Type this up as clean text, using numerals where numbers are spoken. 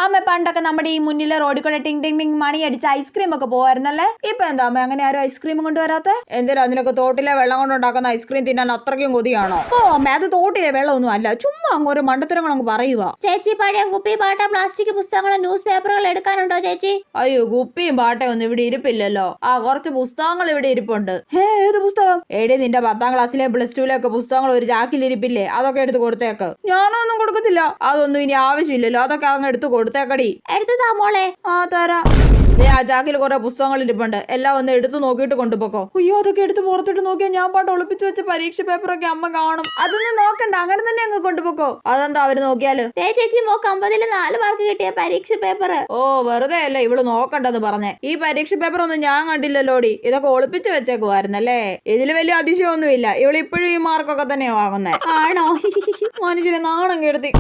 അമ്മ പണ്ടൊക്കെ നമ്മുടെ ഈ മുന്നിലെ റോഡിൽ കൂടെ ടിങ് ടിങ് ടിങ് മണി അടിച്ച് ഐസ്ക്രീം ഒക്കെ പോവായിരുന്നല്ലേ. ഇപ്പൊ എന്താ അമ്മ അങ്ങനെ ആരും ഐസ്ക്രീം കൊണ്ടുവരാത്ത? എന്തിനാ അതിനൊക്കെ തോട്ടിലെ വെള്ളം കൊണ്ടുണ്ടാക്കുന്ന ഐസ്ക്രീം തിന്നാൻ അത്രയ്ക്കും കൊതിയാണോ? ഓ അമ്മ അത് തോട്ടിലെ വെള്ളമൊന്നും അല്ല, ചുമ്മാ അങ്ങോട്ട് മണ്ടത്തരങ്ങൾ അങ്ങ് പറയുക. ചേച്ചി പഴയ കുപ്പി പാട്ട പ്ലാസ്റ്റിക് പുസ്തകങ്ങളും ന്യൂസ് പേപ്പറുകൾ എടുക്കാനുണ്ടോ ചേച്ചി? അയ്യോ കുപ്പിയും പാട്ടയും ഒന്നും ഇവിടെ ഇരിപ്പില്ലല്ലോ. കുറച്ച് പുസ്തകങ്ങൾ ഇവിടെ ഇരിപ്പുണ്ട്. ഏത് പുസ്തകം? എടി നിന്റെ 10ാം ക്ലാസ്സിലെ +2 ഒക്കെ പുസ്തകങ്ങൾ ഒരു ചാക്കിൽ ഇരിപ്പില്ലേ, അതൊക്കെ എടുത്ത് കൊടുത്തേക്ക്. ഞാനൊന്നും കൊടുക്കത്തില്ല, അതൊന്നും ഇനി ആവശ്യമില്ലല്ലോ, അതൊക്കെ അങ്ങ് എടുത്ത് കൊടുത്തേക്കടി. എടുത്തതാ മോളെ. തരാം. ആ ചാക്കിൽ കുറെ പുസ്തകങ്ങൾ ഇരിപ്പുണ്ട്, എല്ലാം ഒന്ന് എടുത്ത് നോക്കിയിട്ട് കൊണ്ടുപോക്കോ. അയ്യോ അതൊക്കെ എടുത്ത് പുറത്തിട്ട് നോക്കിയാൽ ഞാൻ പാട്ട് ഒളിപ്പിച്ചു വെച്ച പരീക്ഷ പേപ്പറൊക്കെ അമ്മ കാണും. അതൊന്നും നോക്കണ്ട, അങ്ങനെ തന്നെ അങ്ങ് കൊണ്ടുപോക്കോ. അതെന്താ അവര് നോക്കിയാല്? ചേച്ചി മോക്ക് 50-ൽ 4 മാർക്ക് കിട്ടിയ പരീക്ഷ പേപ്പർ. ഓ വെറുതെ അല്ലേ ഇവള് നോക്കണ്ടെന്ന് പറഞ്ഞേ. ഈ പരീക്ഷ പേപ്പർ ഒന്നും ഞാൻ കണ്ടില്ലല്ലോടി, ഇതൊക്കെ ഒളിപ്പിച്ചു വെച്ചേക്കുവായിരുന്നല്ലേ. ഇതില് വലിയ അതിശയമൊന്നുമില്ല, ഇവള് ഇപ്പോഴും ഈ മാർക്കൊക്കെ തന്നെയാ വാങ്ങുന്നേ. ആണോ? മനുഷ്യനെ നാണം കെടുത്തി.